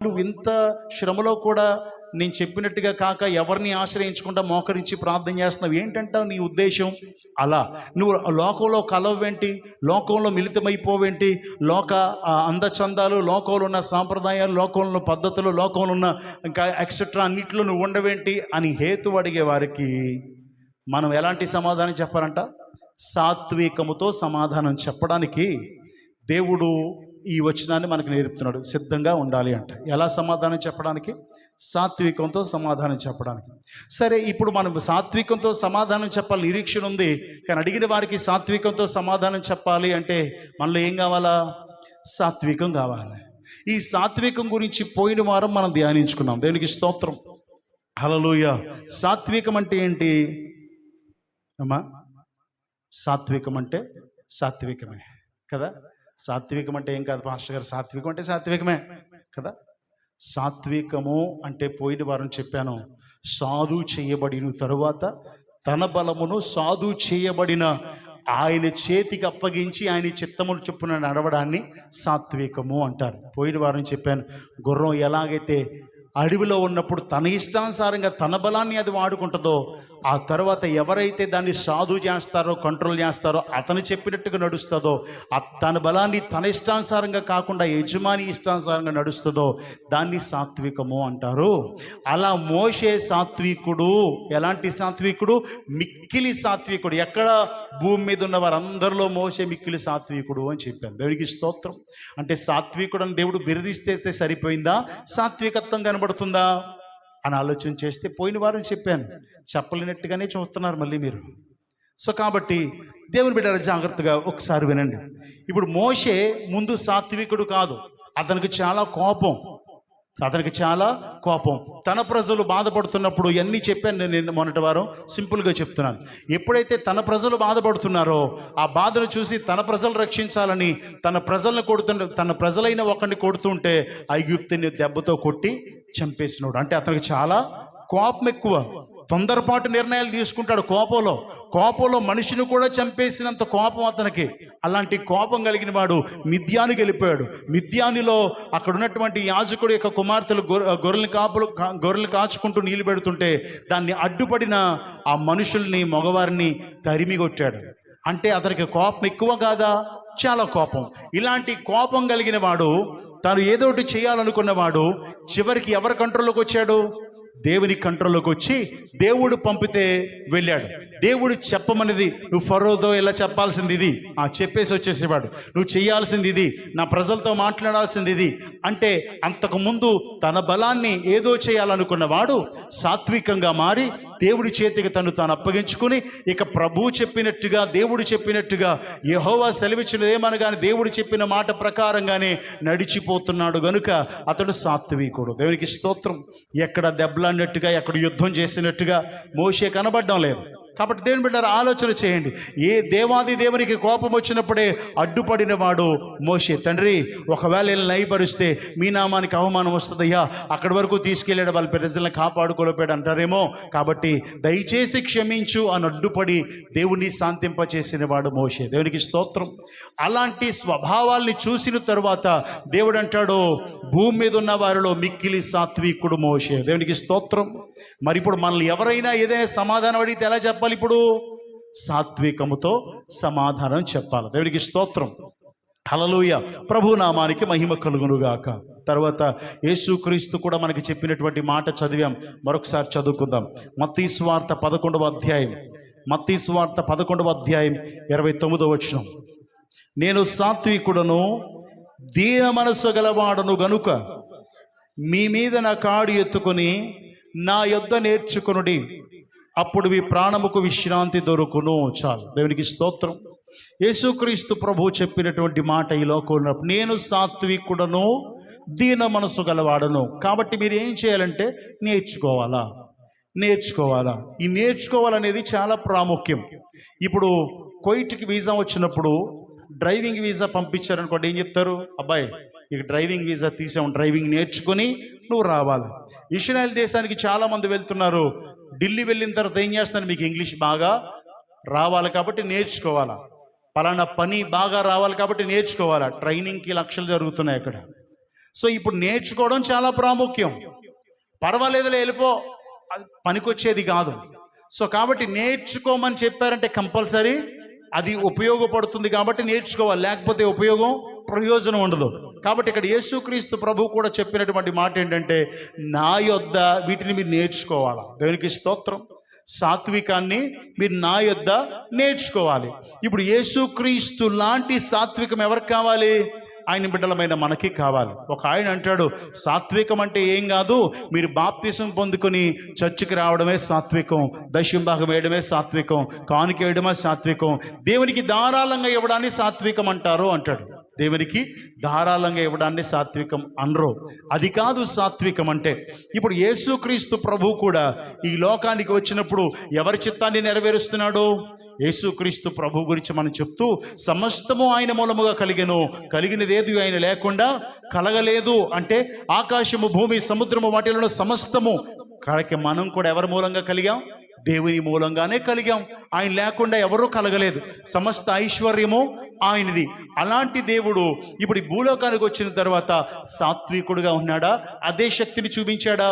నువ్వు ఇంత శ్రమలో కూడా నేను చెప్పినట్టుగా కాక ఎవరిని ఆశ్రయించకుండా మోకరించి ప్రార్థన చేస్తున్నావు ఏంటంటావు నీ ఉద్దేశం? అలా నువ్వు లోకంలో కలవేంటి, లోకంలో మిళితమైపోవేంటి, లోక అందచందాలు, లోకంలో ఉన్న సాంప్రదాయాలు, లోకంలో ఉన్న పద్ధతులు, లోకంలో ఉన్న ఇంకా ఎక్సెట్రా అన్నిట్లో నువ్వు ఉండవేంటి అని హేతు అడిగే వారికి మనం ఎలాంటి సమాధానం చెప్పాలంట? సాత్వికముతో సమాధానం చెప్పడానికి దేవుడు ఈ వచనాన్ని మనకు నేర్పుతున్నాడు. సిద్ధంగా ఉండాలి అంట. ఎలా సమాధానం చెప్పడానికి? సాత్వికంతో సమాధానం చెప్పడానికి. సరే, ఇప్పుడు మనం సాత్వికంతో సమాధానం చెప్పాలి, నిరీక్షణ ఉంది. కానీ అడిగిన వారికి సాత్వికంతో సమాధానం చెప్పాలి అంటే మనలో ఏం కావాలా? సాత్వికం కావాలి. ఈ సాత్వికం గురించి పోయిన వారం మనం ధ్యానించుకున్నాం. దేవునికి స్తోత్రం, హల్లెలూయా. సాత్వికం అంటే ఏంటి అమ్మా? సాత్వికం అంటే సాత్వికమే కదా. సాత్వికం అంటే ఏం కాదు పాస్టర్ గారు, సాత్వికం అంటే సాత్వికమే కదా. సాత్వికము అంటే పోయిన వారం చెప్పాను, సాధు చేయబడిన తరువాత తన బలమును సాధు చేయబడిన ఆయన చేతికి అప్పగించి ఆయన చిత్తమును చొప్పున నడవడాన్ని సాత్వికము అంటారు. పోయిన వారం చెప్పాను, గుర్రం ఎలాగైతే అడవిలో ఉన్నప్పుడు తన ఇష్టానుసారంగా తన బలాన్ని అది వాడుకుంటుందో, ఆ తర్వాత ఎవరైతే దాన్ని సాధు చేస్తారో, కంట్రోల్ చేస్తారో, అతను చెప్పినట్టుగా నడుస్తుందో, తన బలాన్ని తన ఇష్టానుసారంగా కాకుండా యజమాని ఇష్టానుసారంగా నడుస్తుందో దాన్ని సాత్వికము అంటారు. అలా మోషే సాత్వికుడు. ఎలాంటి సాత్వికుడు? మిక్కిలి సాత్వికుడు. ఎక్కడ భూమి మీద ఉన్న వారందరిలో మోషే మిక్కిలి సాత్వికుడు అని చెప్పాను. దేవునికి స్తోత్రం. అంటే సాత్వికుడు అని దేవుడు బిరుదిస్తే సరిపోయిందా? సాత్వికత్వం కనబడుతుందా అని ఆలోచన చేస్తే పోయిన వారం చెప్పాను, చెప్పలేనట్టుగానే చూస్తున్నారు మళ్ళీ మీరు. సో కాబట్టి దేవుని బిడ్డల జాగ్రత్తగా ఒకసారి వినండి. ఇప్పుడు మోషే ముందు సాత్వికుడు కాదు, అతనికి చాలా కోపం. తన ప్రజలు బాధపడుతున్నప్పుడు ఇవన్నీ చెప్పాను నేను మొన్నటి వారం. సింపుల్గా చెప్తున్నాను. ఎప్పుడైతే తన ప్రజలు బాధపడుతున్నారో ఆ బాధను చూసి తన ప్రజలు రక్షించాలని తన ప్రజలైన ఒకరిని కొడుతుంటే ఐగుప్తుని దెబ్బతో కొట్టి చంపేసినాడు. అంటే అతనికి చాలా కోపం ఎక్కువ. తొందరపాటు నిర్ణయాలు తీసుకుంటాడు. కోపంలో మనిషిని కూడా చంపేసినంత కోపం అతనికి. అలాంటి కోపం కలిగిన వాడు మిద్యానికి వెళ్ళిపోయాడు. మిద్యానిలో అక్కడ ఉన్నటువంటి యాజకుడు యొక్క కుమార్తెలు గొర్రెలు కాచుకుంటూ నీళ్ళు పెడుతుంటే దాన్ని అడ్డుపడిన ఆ మనుషుల్ని, మగవారిని తరిమి కొట్టాడు. అంటే అతనికి కోపం ఎక్కువ కాదా? చాలా కోపం. ఇలాంటి కోపం కలిగిన వాడు, తాను ఏదో ఒకటి చేయాలనుకున్నవాడు చివరికి ఎవరి కంట్రోల్లోకి వచ్చాడు? దేవుని కంట్రోల్లోకి వచ్చి దేవుడు పంపితే వెళ్ళాడు. దేవుడు చెప్పమనేది, నువ్వు ఫరోతో ఇలా చెప్పాల్సింది ఇది, చెప్పేసి వచ్చేసేవాడు. నువ్వు చేయాల్సింది ఇది, నా ప్రజలతో మాట్లాడాల్సింది ఇది అంటే అంతకుముందు తన బలాన్ని ఏదో చేయాలనుకున్నవాడు సాత్వికంగా మారి దేవుడి చేతికి తాను అప్పగించుకుని ఇక ప్రభువు చెప్పినట్టుగా, దేవుడు చెప్పినట్టుగా, యెహోవా సెలవిచ్చినదేమనగానే దేవుడు చెప్పిన మాట ప్రకారంగానే నడిచిపోతున్నాడు గనుక అతడు సాత్వికుడు. దేవునికి స్తోత్రం. ఎక్కడ దెబ్బలాడినట్టుగా, ఎక్కడ యుద్ధం చేసినట్టుగా మోషే కనబడడం లేదు. కాబట్టి దేవుని బిడ్డలారా ఆలోచన చేయండి. ఏ దేవాది దేవునికి కోపం వచ్చినప్పుడే అడ్డుపడిన వాడు మోషే. తండ్రి, ఒకవేళ వీళ్ళని నయపరిస్తే మీ నామానికి అవమానం వస్తుందయ్యా, అక్కడి వరకు తీసుకెళ్ళాడు, వాళ్ళ ప్రజలను కాపాడుకోలేపాడు అంటారేమో, కాబట్టి దయచేసి క్షమించు అని అడ్డుపడి దేవుని శాంతింపచేసిన వాడు మోషే. దేవునికి స్తోత్రం. అలాంటి స్వభావాల్ని చూసిన తరువాత దేవుడు అంటాడు, భూమి మీద ఉన్న వారిలో మిక్కిలి సాత్వికుడు మోషే. దేవునికి స్తోత్రం. మరి ఇప్పుడు మనల్ని ఎవరైనా ఏదైనా సమాధానం అడిగితే ఎలా చెప్పాలి? ఇప్పుడు సాత్వికముతో సమాధానం చెప్పాలి. దేవునికి స్తోత్రం, హల్లెలూయా. ప్రభు నామానికి మహిమ కలుగునుగాక. తర్వాత యేసుక్రీస్తు కూడా మనకి చెప్పినటువంటి మాట చదివాం, మరొకసారి చదువుకుందాం. మత్తయి సువార్త 11వ అధ్యాయం 29వ వచనం. నేను సాత్వికుడను, దీన మనసు గలవాడను గనుక మీ మీద నా కాడి ఎత్తుకొని నా యొద్ద నేర్చుకొనుడి, అప్పుడు మీ ప్రాణముకు విశ్రాంతి దొరుకును. చాలు. దేవునికి స్తోత్రం. యేసుక్రీస్తు ప్రభు చెప్పినటువంటి మాట ఈ లోకంలో, నేను సాత్వికుడను, దీన మనసు గలవాడను. కాబట్టి మీరు ఏం చేయాలంటే నేర్చుకోవాలా. ఈ నేర్చుకోవాలనేది చాలా ప్రాముఖ్యం. ఇప్పుడు కువైట్కి వీసా వచ్చినప్పుడు డ్రైవింగ్ వీసా పంపించారనుకోండి, ఏం చెప్తారు? అబ్బాయి, ఇక డ్రైవింగ్ వీసా తీసాం, డ్రైవింగ్ నేర్చుకొని నువ్వు రావాలి. ఇజ్రాయెల్ దేశానికి చాలామంది వెళ్తున్నారు. ఢిల్లీ వెళ్ళిన తర్వాత ఏం చేస్తున్నారు? మీకు ఇంగ్లీష్ బాగా రావాలి కాబట్టి నేర్చుకోవాలా, పలానా పని బాగా రావాలి కాబట్టి నేర్చుకోవాలా. ట్రైనింగ్కి లక్షలు జరుగుతున్నాయి అక్కడ. సో ఇప్పుడు నేర్చుకోవడం చాలా ప్రాముఖ్యం. పర్వాలేదులే వెళ్ళిపో, అది పనికొచ్చేది కాదు. సో కాబట్టి నేర్చుకోమని చెప్పారంటే కంపల్సరీ అది ఉపయోగపడుతుంది కాబట్టి నేర్చుకోవాలి, లేకపోతే ప్రయోజనం ఉండదు. కాబట్టి ఇక్కడ యేసుక్రీస్తు ప్రభు కూడా చెప్పినటువంటి మాట ఏంటంటే, నా యొద్ద వీటిని మీరు నేర్చుకోవాలా. దేవునికి స్తోత్రం. సాత్వికాన్ని మీరు నా యొద్ద నేర్చుకోవాలి. ఇప్పుడు యేసుక్రీస్తు లాంటి సాత్వికం ఎవరికి కావాలి? ఆయన బిడ్డలమైన మనకి కావాలి. ఒక ఆయన అంటాడు, సాత్వికం అంటే ఏం కాదు, మీరు బాప్తిసం పొందుకొని చర్చికి రావడమే సాత్వికం, దశంభాగం వేయడమే సాత్వికం, కానుక వేయడమే సాత్వికం, దేవునికి ధారాళంగా ఇవ్వడాన్ని సాత్వికం అంటారు అంటాడు. దేవునికి ధారాళంగా ఇవ్వడాన్ని సాత్వికం అనరు. అది కాదు సాత్వికం అంటే. ఇప్పుడు యేసుక్రీస్తు ప్రభు కూడా ఈ లోకానికి వచ్చినప్పుడు ఎవరి చిత్తాన్ని నెరవేరుస్తున్నాడు? యేసుక్రీస్తు ప్రభు గురించి మనం చెప్తూ, సమస్తము ఆయన మూలముగా కలిగినదేది ఆయన లేకుండా కలగలేదు అంటే, ఆకాశము, భూమి, సముద్రము, వాటిలో సమస్తము కాడికి మనం కూడా ఎవరి మూలంగా కలిగాం? దేవుని మూలంగానే కలిగాం. ఆయన లేకుండా ఎవరూ కలగలేదు. సమస్త ఐశ్వర్యము ఆయనది. అలాంటి దేవుడు ఇప్పుడు ఈ భూలోకానికి వచ్చిన తర్వాత సాత్వికుడుగా ఉన్నాడా? అదే శక్తిని చూపించాడా?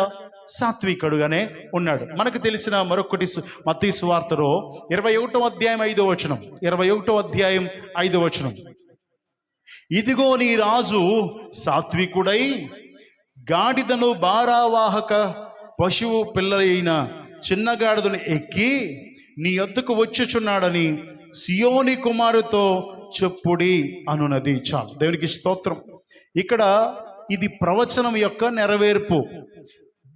సాత్వికుడుగానే ఉన్నాడు. మనకు తెలిసిన మరొకటి మత్తయి సువార్తలో 21వ అధ్యాయం 5వ వచనం, 21వ అధ్యాయం 5వ వచనం, ఇదిగో నీ రాజు సాత్వికుడై గాడిదను భారావాహక పశువు పిల్లలైన చిన్న గాడిదను ఎక్కి నీ యొద్దకు వచ్చుచున్నాడని సియోని కుమారుతో చెప్పుడి అనునది. చాలు. దేవునికి స్తోత్రం. ఇక్కడ ఇది ప్రవచనం యొక్క నెరవేర్పు.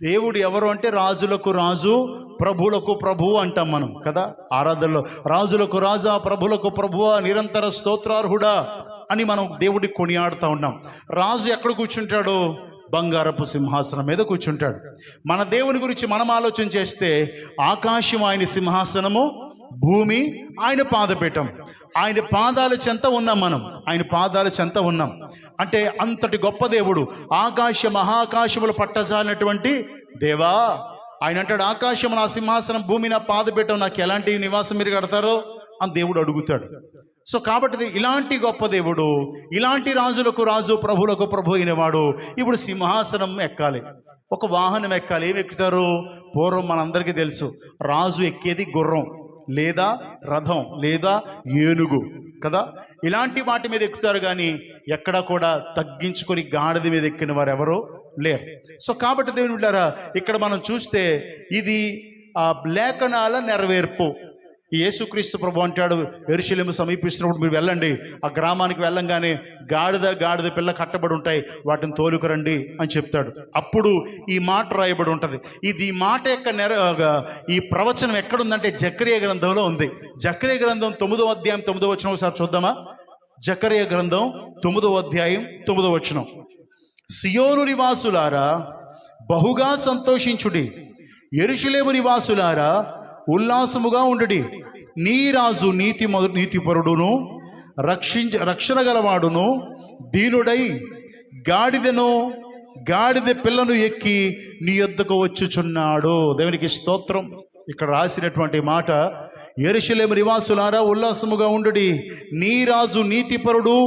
దేవుడు ఎవరు అంటే రాజులకు రాజు, ప్రభువులకు ప్రభువు అంటాం మనం కదా ఆరాధనలో. రాజులకు రాజా, ప్రభువులకు ప్రభువా, నిరంతర స్తోత్రార్హుడా అని మనం దేవుడి కొనియాడుతూ ఉన్నాం. రాజు ఎక్కడ కూర్చుంటాడు? బంగారపు సింహాసనం మీద కూర్చుంటాడు. మన దేవుని గురించి మనం ఆలోచన చేస్తే, ఆకాశం ఆయన సింహాసనము, భూమి ఆయన పాదపీఠం. ఆయన పాదాల చెంత ఉన్నాం మనం, ఆయన పాదాల చెంత ఉన్నాం. అంటే అంతటి గొప్ప దేవుడు, ఆకాశ మహాకాశములు పట్టజాలినటువంటి దేవా. ఆయన అంటాడు, ఆకాశం నా సింహాసనం, భూమి నా పాదపీఠం, నాకు ఎలాంటి నివాసం మీరు కడతారో అని దేవుడు అడుగుతాడు. సో కాబట్టి ఇలాంటి గొప్ప దేవుడు, ఇలాంటి రాజులకు రాజు, ప్రభువులకు ప్రభు అయిన వాడు ఇప్పుడు సింహాసనం ఎక్కాలి, ఒక వాహనం ఎక్కాలి. ఏమి ఎక్కుతారు? పూర్వం మనందరికీ తెలుసు, రాజు ఎక్కేది గుర్రం లేదా రథం లేదా ఏనుగు కదా. ఇలాంటి వాటి మీద ఎక్కుతారు, కానీ ఎక్కడ కూడా తగ్గించుకొని గాడిద మీద ఎక్కిన వారు ఎవరో లేరు. సో కాబట్టి దేవుని బిడ్డలారా, ఇక్కడ మనం చూస్తే ఇది లేఖనాల నెరవేర్పు. ఈ యేసుక్రీస్తు ప్రభు అంటాడు, యెరూషలేము సమీపిస్తున్నప్పుడు మీరు వెళ్ళండి, ఆ గ్రామానికి వెళ్ళంగానే గాడిద పిల్ల కట్టబడి ఉంటాయి, వాటిని తోలుకురండి అని చెప్తాడు. అప్పుడు ఈ మాట రాయబడి ఉంటుంది. ఈ మాట యొక్క ఈ ప్రవచనం ఎక్కడుందంటే జకరియా గ్రంథంలో ఉంది. జకరియా గ్రంథం 9వ అధ్యాయం 9వ వచనం ఒకసారి చూద్దామా? జకరియా గ్రంథం 9వ అధ్యాయం 9వ వచనం, సియోను నివాసులారా బహుగా సంతోషించుడి, యెరూషలేము నివాసులారా ఉల్లాసముగా ఉండుడి. నీ రాజు నీతిపరుడును రక్షణ గలవాడును దీనుడై గాడిద పిల్లను ఎక్కి నీ యొద్దకు వచ్చుచున్నాడు. దేవునికి స్తోత్రం. ఇక్కడ రాసినటువంటి మాట, యెరూషలేము నివాసులారా ఉల్లాసముగా ఉండుడి, నీ రాజు నీతిపరుడు,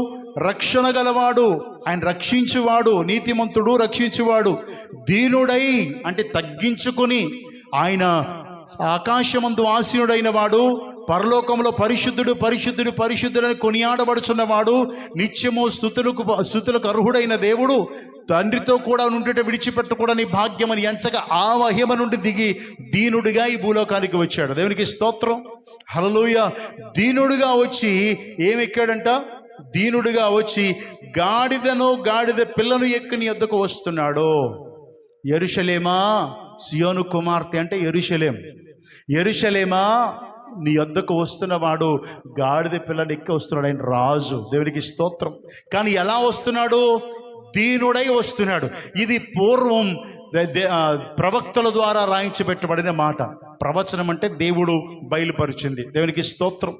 రక్షణ గలవాడు, ఆయన రక్షించువాడు, నీతిమంతుడు, రక్షించువాడు, దీనుడై అంటే తగ్గించుకొని, ఆయన ఆకాశమందు ఆసీనుడైన వాడు, పరలోకంలో పరిశుద్ధుడు పరిశుద్ధుడు పరిశుద్ధుడని కొనియాడబడుచున్నవాడు, నిత్యము స్తుతులకు అర్హుడైన దేవుడు, తండ్రితో కూడా నుండి విడిచిపెట్టకూడని భాగ్యమని ఎంచగా ఆ మహిమ నుండి దిగి దీనుడిగా ఈ భూలోకానికి వచ్చాడు. దేవునికి స్తోత్రం, హల్లెలూయా. దీనుడిగా వచ్చి ఏమెక్కాడంట? దీనుడిగా వచ్చి గాడిద పిల్లను ఎక్కి నీ యొద్దకు వస్తున్నాడు. యెరూషలేమా, సియోను కుమార్తె అంటే యెరూషలేమా నీ యొద్దకు వస్తున్నవాడు గాడిద పిల్లని ఎక్కి వస్తున్నాడు. ఆయన రాజు. దేవునికి స్తోత్రం. కానీ ఎలా వస్తున్నాడు? దీనుడై వస్తున్నాడు. ఇది పూర్వం ప్రవక్తల ద్వారా రాయించబెట్టబడిన మాట. ప్రవచనం అంటే దేవుడు బయలుపరిచింది. దేవునికి స్తోత్రం,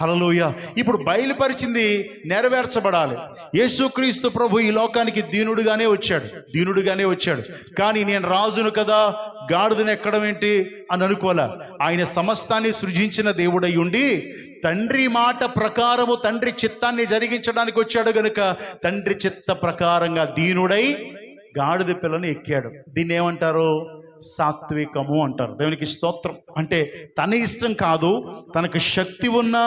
హల్లెలూయ. ఇప్పుడు బయలుపరిచింది నెరవేర్చబడాలి. యేసుక్రీస్తు ప్రభు ఈ లోకానికి దీనుడుగానే వచ్చాడు. కానీ నేను రాజును కదా, గాడిదను ఎక్కడం ఏంటి అని అనుకోలే. ఆయన సమస్తాన్ని సృజించిన దేవుడై ఉండి తండ్రి మాట ప్రకారము తండ్రి చిత్తాన్ని జరిగించడానికి వచ్చాడు గనుక తండ్రి చిత్త ప్రకారంగా దీనుడై గాడిద పిల్లను ఎక్కాడు. దీన్ని ఏమంటారు? సాత్వికము అంటారు. దేవునికి స్తోత్రం. అంటే తన ఇష్టం కాదు, తనకు శక్తి ఉన్నా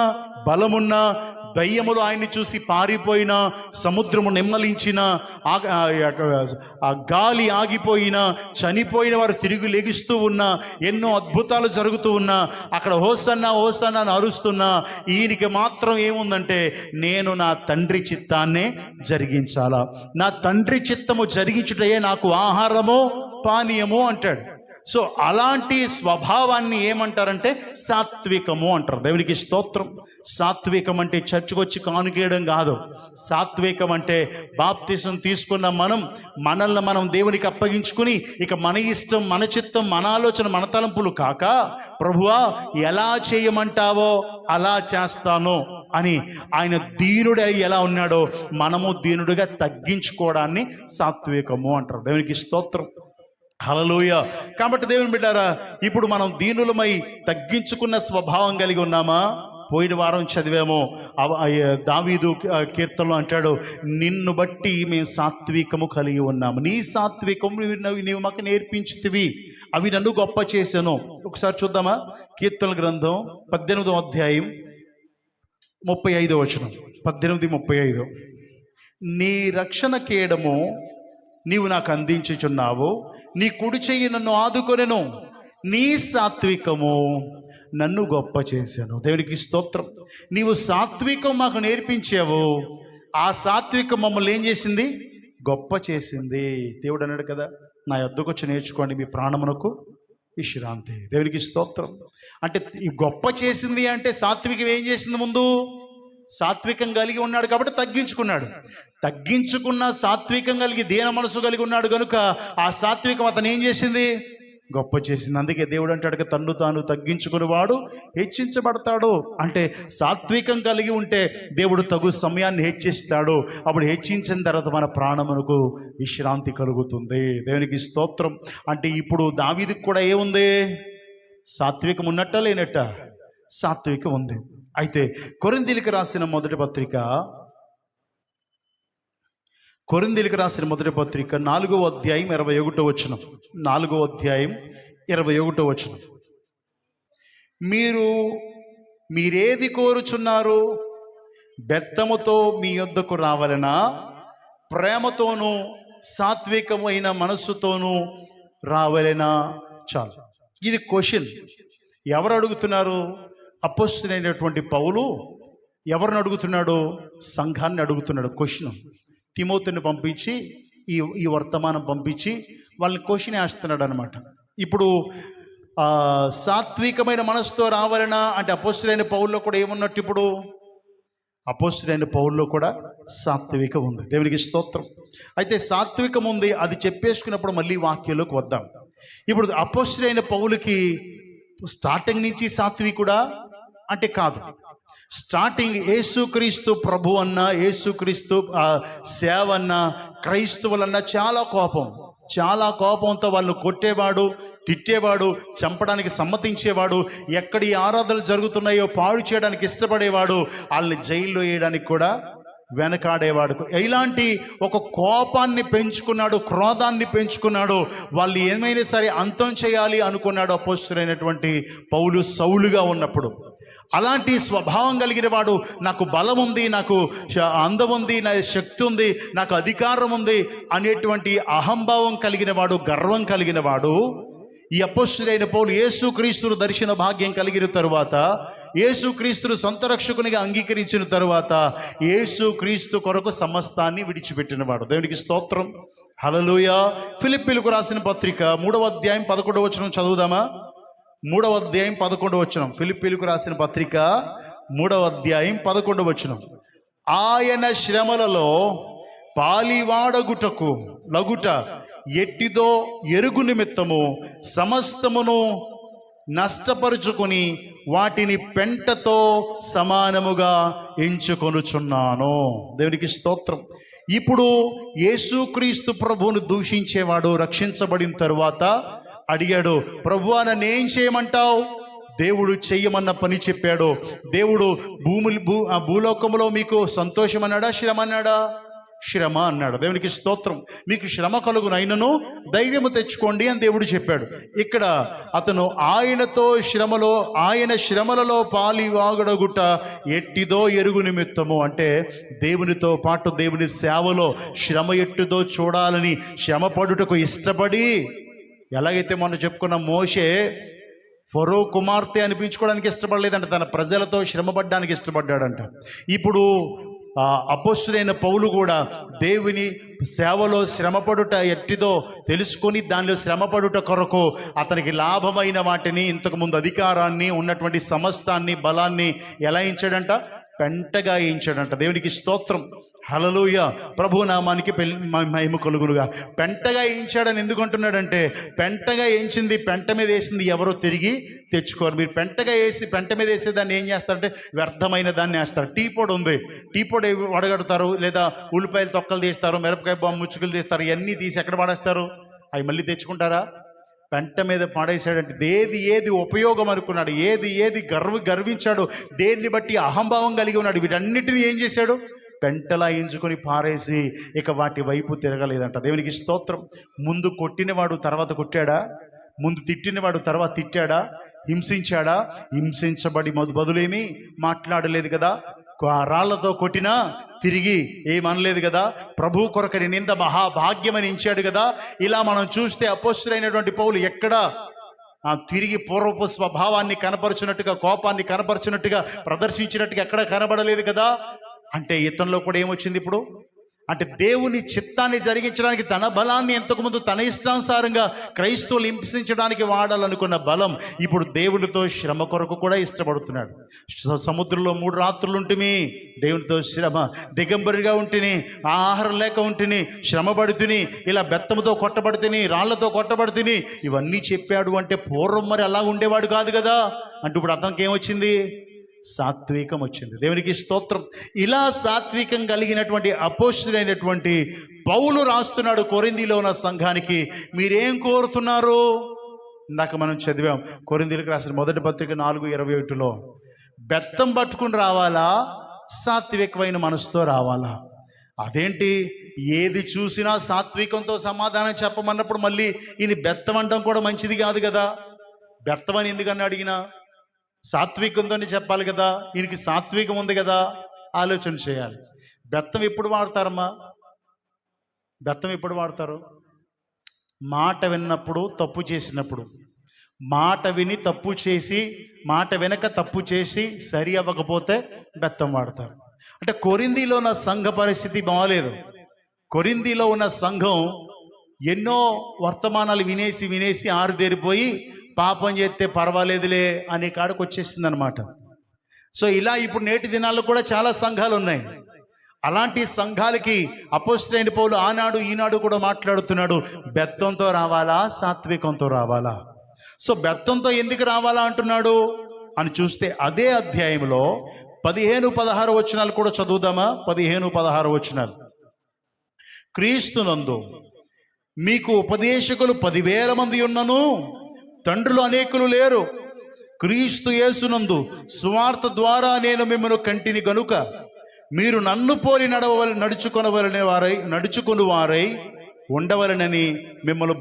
బలమున్నా, దయ్యములు ఆయన్ని చూసి పారిపోయినా, సముద్రము నిమ్మలించిన, ఆ గాలి ఆగిపోయినా, చనిపోయిన వారు తిరిగి లెగిస్తూ ఉన్నా, ఎన్నో అద్భుతాలు జరుగుతూ ఉన్నా, అక్కడ హోసన్నా హోసన్నా అని అరుస్తున్నా, ఈయనకి మాత్రం ఏముందంటే నేను నా తండ్రి చిత్తాన్నే జరిగించాలా, నా తండ్రి చిత్తము జరిగించుటయే నాకు ఆహారము పానీయము అంటాడు. సో అలాంటి స్వభావాన్ని ఏమంటారంటే సాత్వికము అంటారు. దేవునికి స్తోత్రం. సాత్వికం అంటే చర్చకు వచ్చి కానుకేయడం కాదు. సాత్వికం అంటే బాప్తిసం తీసుకున్న మనల్ని మనం దేవునికి అప్పగించుకుని ఇక మన ఇష్టం, మన చిత్తం, మన ఆలోచన, మన తలంపులు కాక, ప్రభువా ఎలా చేయమంటావో అలా చేస్తాను అని ఆయన దీనుడై ఎలా ఉన్నాడో మనము దీనుడిగా తగ్గించుకోవడాన్ని సాత్వికము అంటారు. దేవునికి స్తోత్రం, హల్లెలూయా. కాబట్టి దేవుని బిడ్డారా, ఇప్పుడు మనం దీనులమై తగ్గించుకున్న స్వభావం కలిగి ఉన్నామా? పోయిన వారం చదివాము, దావీదు కీర్తనలో అంటాడు, నిన్ను బట్టి మేము సాత్వికము కలిగి ఉన్నాము, నీ సాత్వికము నీవు మాకు నేర్పించితివి, అవి నన్ను గొప్ప చేశాను. ఒకసారి చూద్దామా? కీర్తన గ్రంథం 18వ అధ్యాయం 35వ వచనం. 18:35. నీ రక్షణ కేడము నీవు నాకు అందించుచున్నావు, నీ కుడి చెయ్యి నన్ను ఆదుకొనెను, నీ సాత్వికము నన్ను గొప్ప చేశాను. దేవునికి స్తోత్రం. నీవు సాత్వికం మాకు నేర్పించావు, ఆ సాత్వికం మమ్మల్ని ఏం చేసింది? గొప్ప చేసింది. దేవుడు అన్నాడు కదా, నా యొద్దకు వచ్చి నేర్చుకోండి, మీ ప్రాణమునకు విశ్రాంతి. దేవునికి స్తోత్రం. అంటే ఈ గొప్ప చేసింది అంటే సాత్వికం ఏం చేసింది? ముందు సాత్వికం కలిగి ఉన్నాడు కాబట్టి తగ్గించుకున్న సాత్వికం కలిగి దీన మనసు కలిగి ఉన్నాడు కనుక ఆ సాత్వికం అతను ఏం చేసింది? గొప్ప చేసింది. అందుకే దేవుడు అంటాడు, తన్ను తాను తగ్గించుకునేవాడు హెచ్చించబడతాడు. అంటే సాత్వికం కలిగి ఉంటే దేవుడు తగు సమయాన్ని హెచ్చిస్తాడు. అప్పుడు హెచ్చించిన తర్వాత మన ప్రాణమునకు విశ్రాంతి కలుగుతుంది. దేవునికి స్తోత్రం. అంటే ఇప్పుడు దావీదుకు కూడా ఏముంది? సాత్వికం ఉన్నట్ట లేనట్ట? సాత్వికం ఉంది. అయితే కొరింథీయులకు రాసిన మొదటి పత్రిక 4వ అధ్యాయం 21వ వచనం. 4వ అధ్యాయం 21వ వచనం. మీరేది కోరుచున్నారు? బెత్తముతో మీ యొద్దకు రావాలనా, ప్రేమతోనూ సాత్వికమైన మనస్సుతోనూ రావాలనా? చాలు. ఇది క్వశ్చన్. ఎవరు అడుగుతున్నారు? అపోస్తలుడైనటువంటి పౌలు ఎవరిని అడుగుతున్నాడు? సంఘాన్ని అడుగుతున్నాడు. క్వశ్చన్. తిమోతిని పంపించి ఈ వర్తమానం పంపించి వాళ్ళని క్వశ్చన్ వేస్తున్నాడు అనమాట. ఇప్పుడు సాత్వికమైన మనసుతో రావాలనా అంటే అపోస్తలుడైన పౌల్లో కూడా ఏమున్నట్టు? ఇప్పుడు అపోస్తలుడైన పౌల్లో కూడా సాత్వికం ఉంది. దేవునికి స్తోత్రం. అయితే సాత్వికం ఉంది, అది చెప్పేసుకున్నప్పుడు మళ్ళీ వాక్యంలోకి వద్దాం. ఇప్పుడు అపోస్తలుడైన పౌలుకి స్టార్టింగ్ నుంచి సాత్వికుడా అంటే కాదు. స్టార్టింగ్ యేసుక్రీస్తు ప్రభు అన్న, యేసుక్రీస్తు సేవ అన్న, క్రైస్తవులన్న చాలా కోపంతో వాళ్ళు కొట్టేవాడు, తిట్టేవాడు, చంపడానికి సమ్మతించేవాడు, ఎక్కడి ఆరాధనలు జరుగుతున్నాయో పాడు చేయడానికి ఇష్టపడేవాడు, వాళ్ళని జైల్లో వేయడానికి కూడా వెనకాడేవాడు. ఇలాంటి ఒక కోపాన్ని పెంచుకున్నాడు, క్రోధాన్ని పెంచుకున్నాడు. వాళ్ళు ఏమైనా సరే అంతం చేయాలి అనుకున్నాడు అపోస్తలుడైనటువంటి పౌలు సౌలుగా ఉన్నప్పుడు. అలాంటి స్వభావం కలిగిన వాడు, నాకు బలం ఉంది, నాకు అందం ఉంది, నా శక్తి ఉంది, నాకు అధికారం ఉంది అనేటువంటి అహంభావం కలిగిన వాడు, గర్వం కలిగిన వాడు. ఈ అపోస్తలుడైన పౌలు యేసుక్రీస్తును దర్శన భాగ్యం కలిగిన తరువాత, యేసుక్రీస్తును సొంత రక్షకునిగా అంగీకరించిన తరువాత, యేసుక్రీస్తు కొరకు సమస్తాన్ని విడిచిపెట్టినవాడు. దేవునికి స్తోత్రం, హల్లెలూయా. ఫిలిప్పీలకు రాసిన పత్రిక 3వ అధ్యాయం 11వ వచనం చదువుదామా? 3వ అధ్యాయం 11వ వచనం. ఫిలిప్పీలకు రాసిన పత్రిక 3వ అధ్యాయం 11వ వచనం. ఆయన శ్రమలలో పాలివాడగుటకు లగుట ఎట్టిదో ఎరుగు నిమిత్తము సమస్తమును నష్టపరుచుకుని వాటిని పెంటతో సమానముగా ఎంచుకొనుచున్నాను. దేవునికి స్తోత్రం. ఇప్పుడు యేసుక్రీస్తు ప్రభువును దూషించేవాడు రక్షించబడిన తరువాత అడిగాడు, ప్రభువా నన్నేం చేయమంటావు? దేవుడు చెయ్యమన్న పని చెప్పాడు. దేవుడు భూలోకంలో మీకు సంతోషం అన్నాడా, శ్రమ అన్నాడా? శ్రమ అన్నాడు. దేవునికి స్తోత్రం. మీకు శ్రమ కలుగునైనను ధైర్యము తెచ్చుకోండి అని దేవుడు చెప్పాడు. ఇక్కడ అతను ఆయన శ్రమలలో పాలివాగడగుట ఎట్టిదో ఎరుగు నిమిత్తము, అంటే దేవునితో పాటు దేవుని సేవలో శ్రమ ఎట్టిదో చూడాలని శ్రమ పడుటకు ఇష్టపడి, ఎలాగైతే మనం చెప్పుకున్న మోషే ఫరో కుమార్తె అనిపించుకోవడానికి ఇష్టపడలేదంట, తన ప్రజలతో శ్రమపడ్డానికి ఇష్టపడ్డాడంట. ఇప్పుడు అపోస్తులైన పౌలు కూడా దేవుని సేవలో శ్రమపడుట ఎట్టిదో తెలుసుకొని దానిలో శ్రమపడుట కొరకు అతనికి లాభమైన వాటిని, ఇంతకుముందు అధికారాన్ని, ఉన్నటువంటి సమస్తాన్ని, బలాన్ని ఎలా ఇచ్చాడంట? పెంటగా వేయించాడంట. దేవునికి స్తోత్రం. హల్లెలూయా. ప్రభు నామానికి మహిమ కలుగునుగా. పెంటగా వేయించాడని ఎందుకు అంటున్నాడంటే, పెంటగా వేయించింది, పెంట మీద వేసింది ఎవరో తిరిగి తెచ్చుకోరు. మీరు పెంటగా వేసి పెంట మీద వేసేదాన్ని ఏం చేస్తారంటే వ్యర్థమైన దాన్ని వేస్తారు. టీ పొడి ఉంది, టీ పొడి వడగడతారు, లేదా ఉల్లిపాయలు తొక్కలు తీస్తారు, మిరపకాయ బొమ్మ ముచ్చుకలు తీస్తారు, ఇవన్నీ తీసి ఎక్కడ పడేస్తారు? అవి మళ్ళీ తెచ్చుకుంటారా? పెంట మీద పడేశాడంటే ఏది ఉపయోగం అనుకున్నాడు, ఏది గర్వించాడు, దేన్ని బట్టి అహంభావం కలిగి ఉన్నాడు, వీటన్నిటిని ఏం చేశాడు? పెంటలా ఎంచుకొని పారేసి ఇక వాటి వైపు తిరగలేదంట. దేవునికి స్తోత్రం. ముందు కొట్టినవాడు తర్వాత కొట్టాడా? ముందు తిట్టినవాడు తర్వాత తిట్టాడా? హింసించాడా? హింసించబడి బదులేమీ మాట్లాడలేదు కదా. రాళ్లతో కొట్టినా తిరిగి ఏమనలేదు కదా. ప్రభు కొరకని నింద మహాభాగ్యమని ఎంచాడు కదా. ఇలా మనం చూస్తే అపోస్తలుడైనటువంటి పౌలు ఎక్కడ తిరిగి పూర్వపు స్వభావాన్ని కనపరిచినట్టుగా, కోపాన్ని కనపరిచినట్టుగా, ప్రదర్శించినట్టుగా ఎక్కడ కనబడలేదు కదా. అంటే ఇతనిలో కూడా ఏమొచ్చింది ఇప్పుడు? అంటే దేవుని చిత్తాన్ని జరిగించడానికి తన బలాన్ని ఇంతకుముందు తన ఇష్టానుసారంగా క్రైస్తవులు హింసించడానికి వాడాలనుకున్న బలం ఇప్పుడు దేవునితో శ్రమ కొరకు కూడా ఇష్టపడుతున్నాడు. సముద్రంలో 3 రాత్రులు ఉంటుమి, దేవునితో శ్రమ. దిగంబరిగా ఉంటుని, ఆహారం లేక ఉంటుని, శ్రమ పడుతుని, ఇలా బెత్తముతో కొట్టబడుతుని, రాళ్లతో కొట్టబడుతుని, ఇవన్నీ చెప్పాడు. అంటే పూర్వం మరి అలా ఉండేవాడు కాదు కదా. అంటే ఇప్పుడు అతనికి ఏమొచ్చింది? సాత్వికం వచ్చింది. దేవునికి స్తోత్రం. ఇలా సాత్వికం కలిగినటువంటి అపోస్తలుడైనటువంటి పౌలు రాస్తున్నాడు కొరింథీలో ఉన్న సంఘానికి, మీరేం కోరుతున్నారు? ఇందాక మనం చదివాం కొరింథీలకు రాసిన మొదటి పత్రిక 4:21లో, బెత్తం పట్టుకుని రావాలా, సాత్వికమైన మనసుతో రావాలా? అదేంటి, ఏది చూసినా సాత్వికంతో సమాధానం చెప్పమన్నప్పుడు మళ్ళీ ఈయన బెత్తం అనడం కూడా మంచిది కాదు కదా. బెత్తం అని ఎందుకని అడిగినా సాత్వికంతోనే చెప్పాలి కదా. ఈయనకి సాత్వికం ఉంది కదా, ఆలోచన చేయాలి. బెత్తం ఎప్పుడు వాడతారమ్మా? బెత్తం ఎప్పుడు వాడతారు? మాట విన్నప్పుడు, తప్పు చేసినప్పుడు. మాట విని తప్పు చేసి, మాట వెనక తప్పు చేసి సరి అవ్వకపోతే బెత్తం వాడతారు. అంటే కొరింథీలో ఉన్న సంఘ పరిస్థితి బాగలేదు. కొరింథీలో ఉన్న సంఘం ఎన్నో వర్తమానాలు వినేసి ఆరుదేరిపోయి పాపం చేస్తే పర్వాలేదులే అనే కాడకు వచ్చేసింది అనమాట. సో ఇలా ఇప్పుడు నేటి దినాల్లో కూడా చాలా సంఘాలు ఉన్నాయి. అలాంటి సంఘాలకి అపోస్తలుడైన పౌలు ఆనాడు ఈనాడు కూడా మాట్లాడుతున్నాడు, బెత్తంతో రావాలా, సాత్వికంతో రావాలా? సో బెత్తంతో ఎందుకు రావాలా అంటున్నాడు అని చూస్తే అదే అధ్యాయంలో 15-16 వచనాలు కూడా చదువుదామా? 15-16 వచనాలు. క్రీస్తునందు మీకు ఉపదేశకులు 10,000 మంది ఉన్నను తండ్రులు అనేకులు లేరు. క్రీస్తు యేసునందు సువార్త ద్వారా నేను మిమ్మల్ని కంటిని గనుక మీరు నన్ను పోలి నడుచుకుని వారై ఉండవలనని మిమ్మల్ని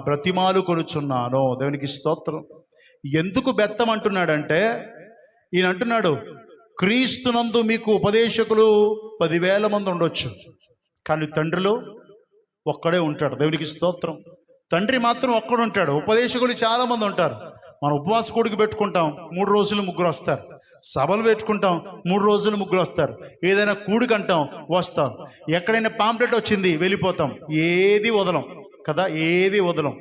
బ్రతిమాలు కొనుచున్నాను. దేవునికి స్తోత్రం. ఎందుకు బెత్తం అంటున్నాడంటే, ఈయన అంటున్నాడు క్రీస్తునందు మీకు ఉపదేశకులు 10,000 మంది ఉండొచ్చు, కానీ తండ్రులు ఒక్కడే ఉంటాడు. దేవునికి స్తోత్రం. తండ్రి మాత్రం ఒక్కడు ఉంటాడు. ఉపదేశకులు చాలామంది ఉంటారు. మనం ఉపవాస కూడికి పెట్టుకుంటాం, 3 రోజులు 3 వస్తారు. సభలు పెట్టుకుంటాం, 3 రోజులు 3 వస్తారు. ఏదైనా కూడికి అంటాం, వస్తాం. ఎక్కడైనా పాంప్లెట్ వచ్చింది వెళ్ళిపోతాం. ఏది వదలం కదా, ఏది వదలం.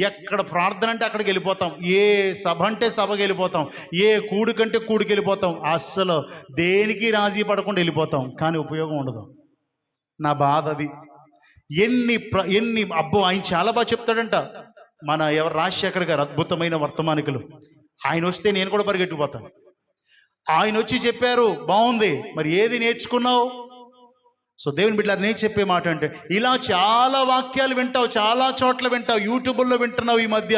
ఎక్కడ ప్రార్థన అంటే అక్కడికి వెళ్ళిపోతాం, ఏ సభ అంటే సభకి వెళ్ళిపోతాం, ఏ కూడికంటే కూడికి వెళ్ళిపోతాం. అస్సలు దేనికి రాజీ పడకుండా వెళ్ళిపోతాం, కానీ ఉపయోగం ఉండదు. నా బాధ అది. ఎన్ని అబ్బో ఆయన చాలా బాగా చెప్తాడంట. మన ఎవరు రాజశేఖర్ గారు అద్భుతమైన వర్తమానికులు, ఆయన వస్తే నేను కూడా పరిగెట్టుకుపోతాను. ఆయన వచ్చి చెప్పారు, బాగుంది, మరి ఏది నేర్చుకున్నావు? సో దేవుని బిడ్డ నేను చెప్పే మాట అంటే, ఇలా చాలా వాక్యాలు వింటావు, చాలా చోట్ల వింటావు, యూట్యూబ్లో వింటున్నావు. ఈ మధ్య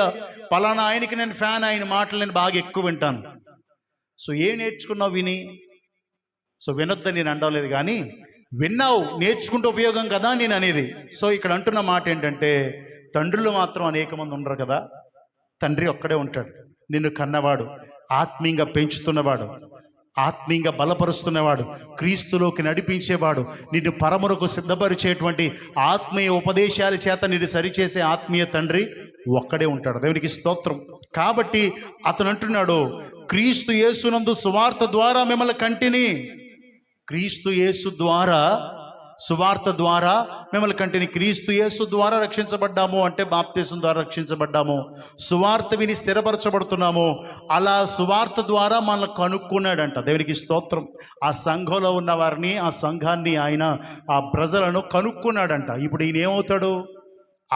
పలానా ఆయనకి నేను ఫ్యాన్, ఆయన మాటలు నేను బాగా ఎక్కువ వింటాను. సో ఏం నేర్చుకున్నావు విని? సో వినొద్దని నేను అనడం లేదు, కానీ విన్నావు, నేర్చుకుంటే ఉపయోగం కదా నేను అనేది. సో ఇక్కడ అంటున్న మాట ఏంటంటే, తండ్రులు మాత్రం అనేక మంది ఉండరు కదా, తండ్రి ఒక్కడే ఉంటాడు. నిన్ను కన్నవాడు, ఆత్మీయంగా పెంచుతున్నవాడు, ఆత్మీయంగా బలపరుస్తున్నవాడు, క్రీస్తులోకి నడిపించేవాడు, నిన్ను పరమునకు సిద్ధపరిచేటువంటి ఆత్మీయ ఉపదేశాల చేత నిన్ను సరిచేసే ఆత్మీయ తండ్రి ఒక్కడే ఉంటాడు. దేవునికి స్తోత్రం. కాబట్టి అతను అంటున్నాడు, క్రీస్తు యేసునందు సువార్త ద్వారా మిమ్మల్ని కంటిని, క్రీస్తు యేసు ద్వారా, సువార్త ద్వారా మిమ్మల్ని కంటిని. క్రీస్తు యేసు ద్వారా రక్షించబడ్డాము అంటే బాప్తిసం ద్వారా రక్షించబడ్డాము, సువార్త విని స్థిరపరచబడుతున్నాము. అలా సువార్త ద్వారా మనల్ని కనుక్కున్నాడంట. దేవునికి స్తోత్రం. ఆ సంఘంలో ఉన్న వారిని, ఆ సంఘాన్ని, ఆయన ఆ ప్రజలను కనుక్కున్నాడంట. ఇప్పుడు ఈయన ఏమవుతాడు?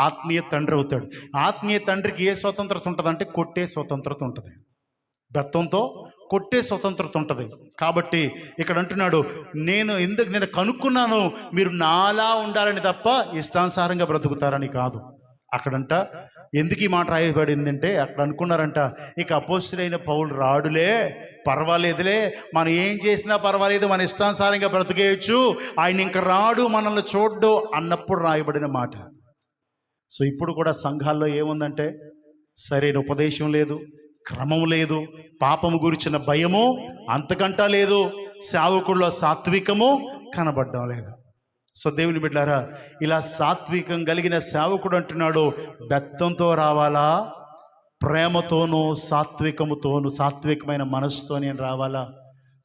ఆత్మీయ తండ్రి అవుతాడు. ఆత్మీయ తండ్రికి ఏ స్వతంత్రత ఉంటుంది అంటే కొట్టే స్వతంత్రత ఉంటుంది, బెత్తంతో కొట్టే స్వతంత్రత ఉంటుంది. కాబట్టి ఇక్కడ అంటున్నాడు, నేను కనుక్కున్నాను, మీరు నాలా ఉండాలని తప్ప ఇష్టానుసారంగా బ్రతుకుతారని కాదు. అక్కడంట ఎందుకు ఈ మాట రాయబడిందంటే, అక్కడ అనుకున్నారంట, ఇక అపోస్తులైన పౌలు రాడులే, పర్వాలేదులే, మనం ఏం చేసినా పర్వాలేదు, మన ఇష్టానుసారంగా బ్రతికేయచ్చు, ఆయన ఇంక రాడు, మనల్ని చూడ్డు అన్నప్పుడు రాయబడిన మాట. సో ఇప్పుడు కూడా సంఘాల్లో ఏముందంటే, సరైన ఉపదేశం లేదు, క్రమం లేదు, పాపము గురించిన భయము అంతకంటా లేదు, సేవకుల్లో సాత్వికము కనబడడం లేదు. సో దేవుని బిడ్డలారా, ఇలా సాత్వికం కలిగిన సేవకుడు అంటున్నాడు, బెత్తంతో రావాలా, ప్రేమతోనూ సాత్వికముతోనూ, సాత్వికమైన మనసుతో నేను రావాలా?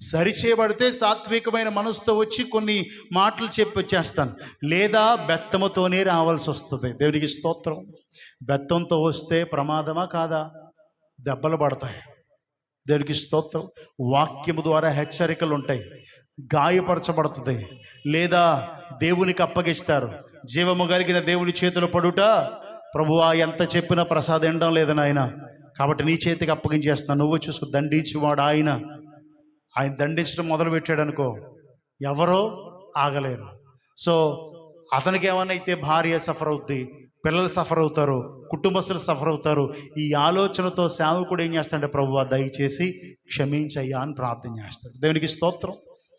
సరిచేయబడితే సాత్వికమైన మనసుతో వచ్చి కొన్ని మాటలు చెప్పి వచ్చేస్తాను, లేదా బెత్తముతోనే రావాల్సి వస్తుంది. దేవునికి స్తోత్రం. బెత్తంతో వస్తే ప్రమాదమా కాదా? దెబ్బలు పడతాయి. దేవునికి స్తోత్రం. వాక్యము ద్వారా హెచ్చరికలు ఉంటాయి, గాయపరచబడుతుంది, లేదా దేవునికి అప్పగిస్తారు. జీవము కలిగిన దేవుని చేతులు పడుట, ప్రభువా ఎంత చెప్పినా ప్రసాదం ఎండడం లేదని ఆయన, కాబట్టి నీ చేతికి అప్పగించేస్తాను, నువ్వు చూసుకో. దండించేవాడు ఆయన. ఆయన దండించడం మొదలుపెట్టాడు అనుకో, ఎవరో ఆగలేరు. సో అతనికి ఏమన్నా అయితే భార్య సఫర్ అవుద్ది, పిల్లలు సఫర్ అవుతారు, కుటుంబస్తులు సఫర్ అవుతారు. ఈ ఆలోచనతో సేవకుడు ఏం చేస్తాడంటే, ప్రభువా దయచేసి క్షమించయ్యా అని ప్రార్థన చేస్తాడు. దేవునికి స్తోత్రం,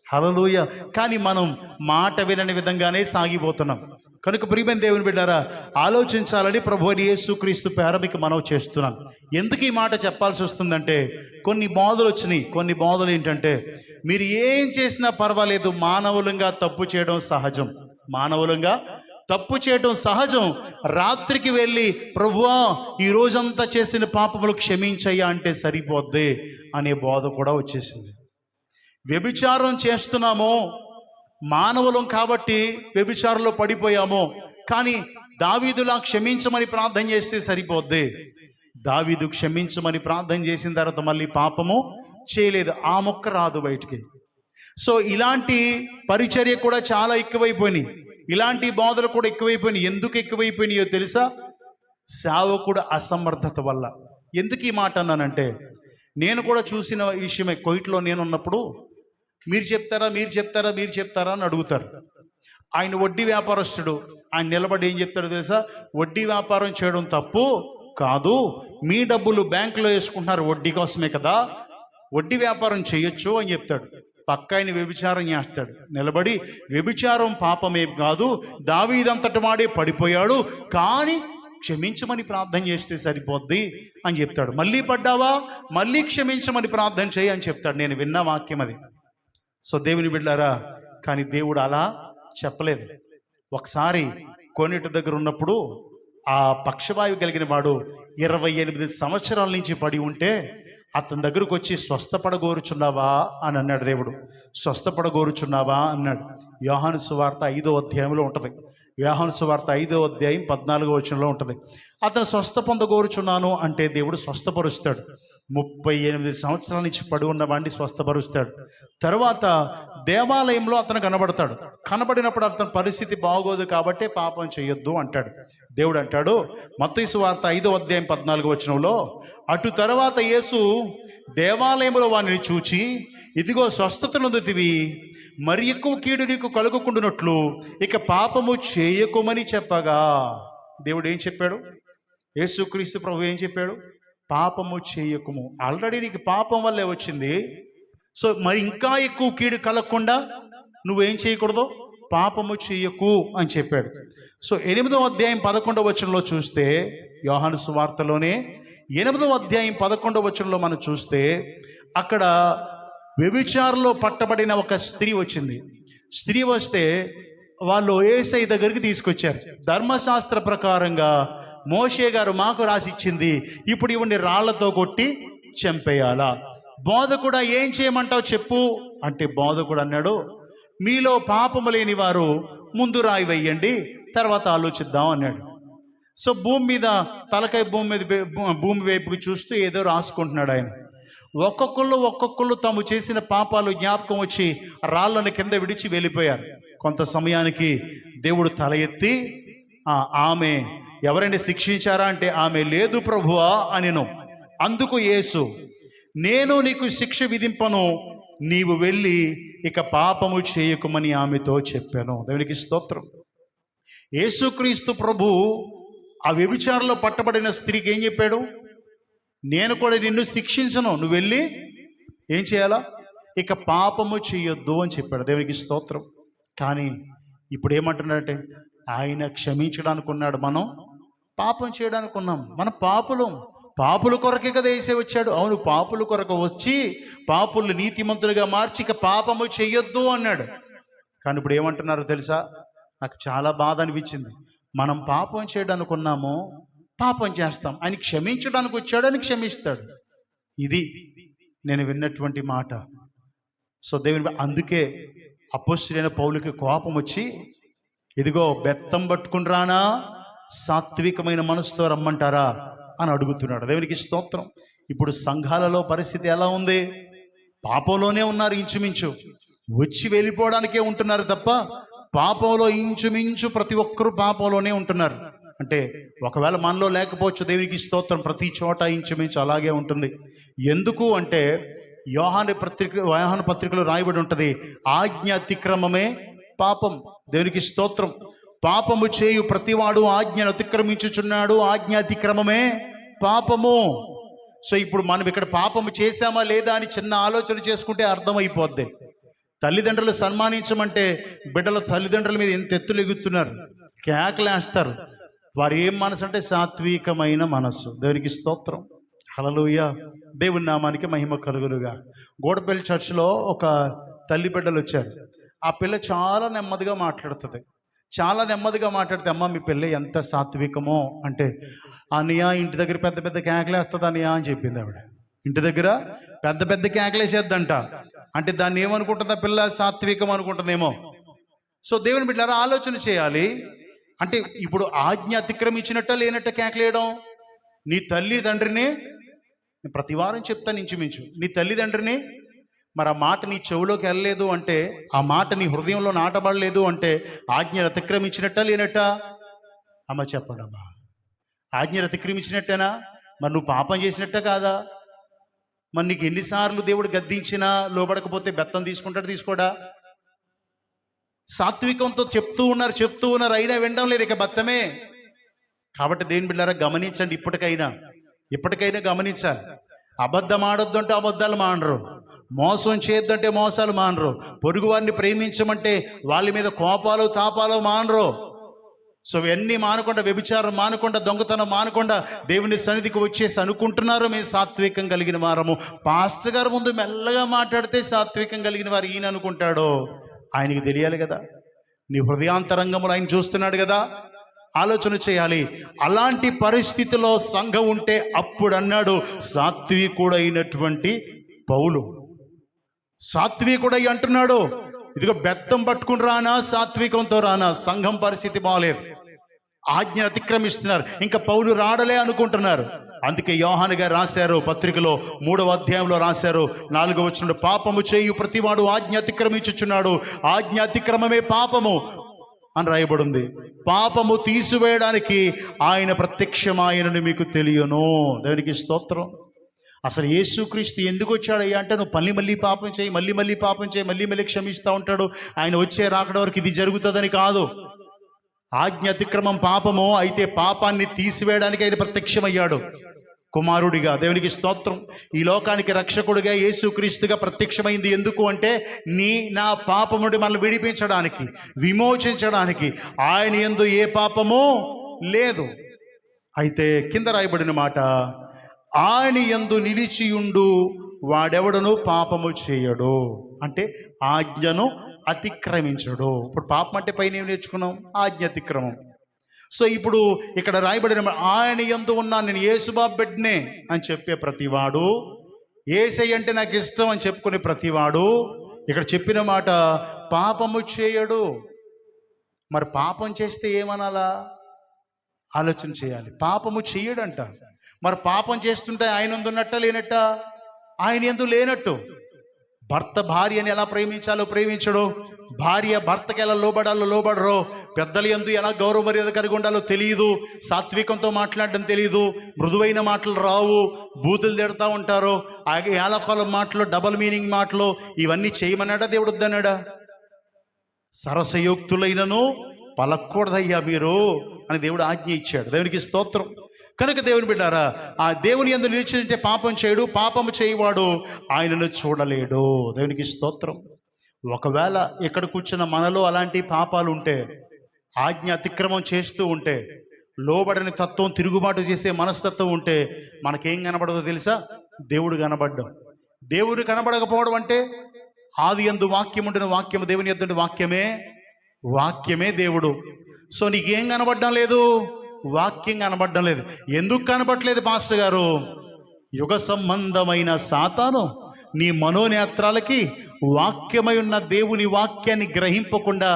హల్లెలూయా. కానీ మనం మాట వినని విధంగానే సాగిపోతున్నాం. కనుక ప్రియమైన దేవుని బిడ్డారా, ఆలోచించాలని ప్రభువైన యేసుక్రీస్తు పేర మీకు మనవి చేస్తున్నాను. ఎందుకు ఈ మాట చెప్పాల్సి వస్తుందంటే, కొన్ని బోధలు వచ్చినాయి. కొన్ని బోధలు ఏంటంటే, మీరు ఏం చేసినా పర్వాలేదు, మానవులంగా తప్పు చేయడం సహజం, మానవులంగా తప్పు చేయడం సహజం. రాత్రికి వెళ్ళి ప్రభువా ఈ రోజంతా చేసిన పాపములు క్షమించయ్యా అంటే సరిపోద్ది అనే బోధ కూడా వచ్చేసింది. వ్యభిచారం చేస్తున్నాము, మానవులం కాబట్టి వ్యభిచారంలో పడిపోయాము, కానీ దావీదులా క్షమించమని ప్రార్థన చేస్తే సరిపోద్ది. దావీదు క్షమించమని ప్రార్థన చేసిన తర్వాత మళ్ళీ పాపము చేయలేదు, ఆ మొక్క రాదు బయటికి. సో ఇలాంటి పరిచర్య కూడా చాలా ఎక్కువైపోయినాయి, ఇలాంటి బోధలు కూడా ఎక్కువైపోయినాయి. ఎందుకు ఎక్కువైపోయినాయో తెలుసా? సేవకుడు అసమర్థత వల్ల. ఎందుకు ఈ మాట అన్నానంటే, నేను కూడా చూసిన విషయమే. కోయిట్లో నేనున్నప్పుడు మీరు చెప్తారా అని అడుగుతారు. ఆయన వడ్డీ వ్యాపారస్తుడు, ఆయన నిలబడి ఏం చెప్తాడో తెలుసా? వడ్డీ వ్యాపారం చేయడం తప్పు కాదు, మీ డబ్బులు బ్యాంకులో వేసుకుంటున్నారు వడ్డీ కోసమే కదా, వడ్డీ వ్యాపారం చేయొచ్చు అని చెప్తాడు. పక్క ఆయన వ్యభిచారం చేస్తాడు, నిలబడి వ్యభిచారం పాపమేం కాదు, దావీదంతటి వాడే పడిపోయాడు, కానీ క్షమించమని ప్రార్థన చేస్తే సరిపోద్ది అని చెప్తాడు. మళ్ళీ పడ్డావా, మళ్ళీ క్షమించమని ప్రార్థన చేయి అని చెప్తాడు. నేను విన్న వాక్యం అది. సో దేవుని బిడ్డలారా, కానీ దేవుడు అలా చెప్పలేదు. ఒకసారి కోనేటి దగ్గర ఉన్నప్పుడు ఆ పక్షవాయువు కలిగిన వాడు 28 సంవత్సరాల నుంచి పడి ఉంటే అతని దగ్గరకు వచ్చి స్వస్థపడగోరుచున్నావా అని అన్నాడు దేవుడు. స్వస్థపడగోరుచున్నావా అన్నాడు. యోహాను సువార్త 5వ అధ్యాయంలో ఉంటుంది. యోహాను సువార్త 5వ అధ్యాయం 14వ వచనంలో ఉంటుంది. అతను స్వస్థ పొందగోరుచున్నాను అంటే దేవుడు స్వస్థపరుస్తాడు. 38 సంవత్సరాల నుంచి పడి ఉన్న వాడిని స్వస్థపరుస్తాడు. తర్వాత దేవాలయంలో అతను కనబడతాడు. కనబడినప్పుడు అతని పరిస్థితి బాగోదు కాబట్టి పాపం చేయొద్దు అంటాడు. దేవుడు అంటాడు మత్తయి సువార్త 5:14 అటు తర్వాత యేసు దేవాలయంలో వానిని చూచి, ఇదిగో స్వస్థత నొందితివి, మరి ఎక్కువ కీడు నీకు కలుగకుండునట్లు ఇక పాపము చేయకుమని చెప్పగా. దేవుడు ఏం చెప్పాడు? యేసుక్రీస్తు ప్రభు ఏం చెప్పాడు? పాపము చేయకుము. ఆల్రెడీ నీకు పాపం వల్లే వచ్చింది. సో మరి ఇంకా ఎక్కువ కీడు కలగకుండా నువ్వేం చేయకూడదు? పాపము చేయకు అని చెప్పాడు. సో 8:11 చూస్తే, యోహాను సువార్తలోనే 8:11 మనం చూస్తే అక్కడ వ్యభిచారంలో పట్టబడిన ఒక స్త్రీ వచ్చింది. స్త్రీ వస్తే వాళ్ళు యేసయ్య దగ్గరికి తీసుకొచ్చారు. ధర్మశాస్త్ర ప్రకారంగా మోషే గారు మాకు రాసిచ్చింది, ఇప్పుడు ఇవన్నీ రాళ్లతో కొట్టి చంపేయాలా? బోధకుడా ఏం చేయమంటావు చెప్పు అంటే, బోధకుడు అన్నాడు, మీలో పాపము లేని వారు ముందు రాయి వేయండి, తర్వాత ఆలోచిద్దాం అన్నాడు. సో భూమి మీద తలకాయ భూమి వైపుకి చూస్తూ ఏదో రాసుకుంటున్నాడు ఆయన. ఒక్కొక్కళ్ళు తాము చేసిన పాపాలు జ్ఞాపకం వచ్చి రాళ్ళను కింద విడిచి వెళ్ళిపోయారు. కొంత సమయానికి దేవుడు తల ఎత్తి, ఆమె ఎవరైనా శిక్షించారా అంటే, ఆమె లేదు ప్రభువా అనెను. అందుకు యేసు, నేను నీకు శిక్ష విధింపను, నీవు వెళ్ళి ఇక పాపము చేయకుమని ఆమెతో చెప్పాను. దేవునికి స్తోత్రం. యేసుక్రీస్తు ప్రభు ఆ వ్యభిచారంలో పట్టబడిన స్త్రీకి ఏం చెప్పాడు? నేను కూడా నిన్ను శిక్షించను, నువ్వు వెళ్ళి ఏం చేయాలా? ఇక పాపము చేయొద్దు అని చెప్పాడు. దేవునికి స్తోత్రం. కానీ ఇప్పుడు ఏమంటున్నాడంటే, ఆయన క్షమించడానికి ఉన్నాడు, మనం పాపం చేయడానికి ఉన్నాం. మనం పాపుల కొరకే కదా వేసే వచ్చాడు. అవును, పాపుల కొరకు వచ్చి పాపులు నీతిమంతులుగా మార్చి ఇక పాపము చెయ్యొద్దు అన్నాడు. కానీ ఇప్పుడు ఏమంటున్నారో తెలుసా? నాకు చాలా బాధ అనిపించింది. మనం పాపం చేయడానికి ఉన్నాము, పాపం చేస్తాం. ఆయన క్షమించడానికి వచ్చాడు, ఆయన క్షమిస్తాడు. ఇది నేను విన్నటువంటి మాట. సో దేవుని అందుకే అపోస్తలుడైన పౌలుకి కోపం వచ్చి, ఇదిగో బెత్తం పట్టుకుని రానా, సాత్వికమైన మనసుతో రమ్మంటారా అని అడుగుతున్నాడు. దేవునికి స్తోత్రం. ఇప్పుడు సంఘాలలో పరిస్థితి ఎలా ఉంది? పాపంలోనే ఉన్నారు, ఇంచుమించు వచ్చి వెళ్ళిపోవడానికే ఉంటున్నారు తప్ప పాపంలో ఇంచుమించు ప్రతి ఒక్కరూ పాపంలోనే ఉంటున్నారు. అంటే ఒకవేళ మనలో లేకపోవచ్చు, దేవునికి స్తోత్రం, ప్రతి చోట ఇంచుమించు అలాగే ఉంటుంది. ఎందుకు అంటే యోహాను పత్రికలో రాయబడి ఉంటుంది, ఆజ్ఞ అతిక్రమమే పాపం. దేవునికి స్తోత్రం. పాపము చేయు ప్రతివాడు ఆజ్ఞను అతిక్రమించుచున్నాడు, ఆజ్ఞ అతిక్రమమే పాపము. సో ఇప్పుడు మనం ఇక్కడ పాపము చేశామా లేదా అని చిన్న ఆలోచన చేసుకుంటే అర్థమైపోద్ది. తల్లిదండ్రులు సన్మానించమంటే బిడ్డల తల్లిదండ్రుల మీద ఎంత ఎత్తులు ఎగుతున్నారు, కేకలేస్తారు. వారు ఏం మనసు అంటే సాత్వికమైన మనస్సు. దేవునికి స్తోత్రం, హల్లెలూయా. దేవుని నామానికి మహిమ కలుగునుగా. గోడపల్లి చర్చిలో ఒక తల్లి బిడ్డలు వచ్చారు. ఆ పిల్ల చాలా నెమ్మదిగా మాట్లాడుతుంది. అమ్మ మీ పిల్ల ఎంత సాత్వికమో అంటే, అన్నయ్య ఇంటి దగ్గర పెద్ద పెద్ద కేకలేస్తుంది అన్నయ్య అని చెప్పింది ఆవిడ. ఇంటి దగ్గర పెద్ద పెద్ద కేకలేసేద్దంట. అంటే దాన్ని ఏమనుకుంటుందా పిల్ల? సాత్వికం అనుకుంటుందేమో. సో దేవుని బిడ్డలారా ఆలోచన చేయాలి. అంటే ఇప్పుడు ఆజ్ఞ అతిక్రమించినట్ట లేనట్ట కేకలేయడం? నీ తల్లిదండ్రిని ప్రతి వారం చెప్తాను ఇంచుమించు, నీ తల్లిదండ్రిని మరి ఆ మాట నీ చెవులోకి వెళ్ళలేదు అంటే, ఆ మాట నీ హృదయంలో నాటబడలేదు అంటే ఆజ్ఞలు అతిక్రమించినట్ట లేనట్ట? అమ్మ చెప్పడమ్మా, ఆజ్ఞలు అతిక్రమించినట్టేనా? మరి నువ్వు పాపం చేసినట్ట కాదా? మరి నీకు ఎన్నిసార్లు దేవుడు గద్దించినా లోబడకపోతే బెత్తం తీసుకోడా? సాత్వికంతో చెప్తూ ఉన్నారు అయినా వినడం లేదు, ఇక బెత్తమే. కాబట్టి దేని బిడ్డారా గమనించండి, ఇప్పటికైనా గమనించాలి. అబద్ధం ఆడొద్దు అంటే అబద్ధాలు మానరు, మోసం చేయొద్దంటే మోసాలు మానరు, పొరుగు వారిని ప్రేమించమంటే వాళ్ళ మీద కోపాలు తాపాలు మానరు. సో ఇవన్నీ మానకుండా, వ్యభిచారం మానకుండా, దొంగతనం మానకుండా దేవుని సన్నిధికి వచ్చేసి అనుకుంటున్నారు మేము సాత్వికం కలిగిన వారము. పాస్టర్ గారు ముందు మెల్లగా మాట్లాడితే సాత్వికం కలిగిన వారు ఈయన అనుకుంటాడో ఆయనకి తెలియాలి కదా. నీ హృదయాంతరంగములు ఆయన చూస్తున్నాడు కదా. ఆలోచన చేయాలి. అలాంటి పరిస్థితిలో సంఘం ఉంటే అప్పుడు అన్నాడు సాత్వికుడైనటువంటి పౌలు. సాత్వికుడై అంటున్నాడు, ఇదిగో బెత్తం పట్టుకుని రానా, సాత్వికంతో రానా? సంఘం పరిస్థితి బాగలేదు, ఆజ్ఞ అతిక్రమిస్తున్నారు. ఇంకా పౌలు రాడలే అనుకుంటున్నారు. అందుకే యోహాను గారు రాశారు పత్రికలో 3వ అధ్యాయంలో రాశారు 4వ వచనంలో, పాపము చేయు ప్రతివాడు ఆజ్ఞ అతిక్రమించుచున్నాడు, ఆజ్ఞ అతిక్రమమే పాపము అని రాయబడింది. పాపము తీసివేయడానికి ఆయన ప్రత్యక్షమాయనని మీకు తెలియను. దేవునికి స్తోత్రం. అసలు యేసుక్రీస్తు ఎందుకు వచ్చాడయ్యా అంటే, నువ్వు మళ్ళీ పాపం చేయి, మళ్ళీ పాపం చేయి, మళ్ళీ క్షమిస్తూ ఉంటాడు, ఆయన వచ్చే రాకడ వరకు ఇది జరుగుతుందని కాదు. ఆజ్ఞ అతిక్రమం పాపము అయితే పాపాన్ని తీసివేయడానికి ఆయన ప్రత్యక్షమయ్యాడు కుమారుడిగా. దేవునికి స్తోత్రం. ఈ లోకానికి రక్షకుడిగా యేసుక్రీస్తుగా ప్రత్యక్షమైంది ఎందుకు అంటే, నా పాపం నుండి మనల్ని విడిపించడానికి, విమోచించడానికి. ఆయన యందు ఏ పాపము లేదు. అయితే కింద రాయబడిన మాట, ఆయన యందు నిలిచియుండు వాడెవడను పాపము చేయడు, అంటే ఆజ్ఞను అతిక్రమించడు. ఇప్పుడు పాపం అంటే పైన ఏం నేర్చుకున్నాం? ఆజ్ఞ అతిక్రమం. సో ఇప్పుడు ఇక్కడ రాయబడిన, ఆయన యందు ఉన్నాను నేను, యేసుబాబు బిడ్డనే అని చెప్పే ప్రతివాడు, యేసయ్య అంటే నాకు ఇష్టం అని చెప్పుకునే ప్రతివాడు ఇక్కడ చెప్పిన మాట పాపము చేయడు. మరి పాపం చేస్తే ఏమనాలా? ఆలోచన చేయాలి. పాపము చేయడంట. మరి పాపం చేస్తుంటే ఆయన యందు ఉన్నట్ట లేనట్ట? ఆయన యందు లేనట్టు. భర్త భార్యని ఎలా ప్రేమించాలో ప్రేమించడు, భార్య భర్తకి ఎలా లోబడాలో లోబడరో, పెద్దల యందు ఎలా గౌరవ మర్యాద కలిగి ఉండాలో తెలియదు, సాత్వికంతో మాట్లాడడం తెలియదు, మృదువైన మాటలు రావు, బూతులు తిడతా ఉంటారు, ఏలకాలం మాటలు, డబల్ మీనింగ్ మాటలు, ఇవన్నీ చేయమన్నాడా దేవుడు? వద్దన్నాడా? సరసయోక్తులైనను పలకూడదయ్యా మీరు అని దేవుడు ఆజ్ఞ ఇచ్చాడు. దేవునికి స్తోత్రం. కనుక దేవుని బిడ్డారా, ఆ దేవుని యందు నిలిచింటే పాపం చేయడు, పాపము చేయవాడు ఆయనను చూడలేడు. దేవునికి స్తోత్రం. ఒకవేళ ఇక్కడ కూర్చున్న మనలో అలాంటి పాపాలు ఉంటే, ఆజ్ఞ అతిక్రమం చేస్తూ ఉంటే, లోబడని తత్వం, తిరుగుబాటు చేసే మనస్తత్వం ఉంటే, మనకేం కనబడదో తెలుసా? దేవుడు కనబడ్డం. దేవుడు కనబడకపోవడం అంటే, ఆది యందు వాక్యం ఉండిన వాక్యము, దేవుని యందు వాక్యమే దేవుడు. సో నీకేం కనబడడం లేదు? వాక్యం కనబడడం లేదు. ఎందుకు కనబడలేదు పాస్టర్ గారు? యుగ సంబంధమైన సాతాను నీ మనోనేత్రాలకి వాక్యమై ఉన్న దేవుని వాక్యాన్ని గ్రహింపకుండా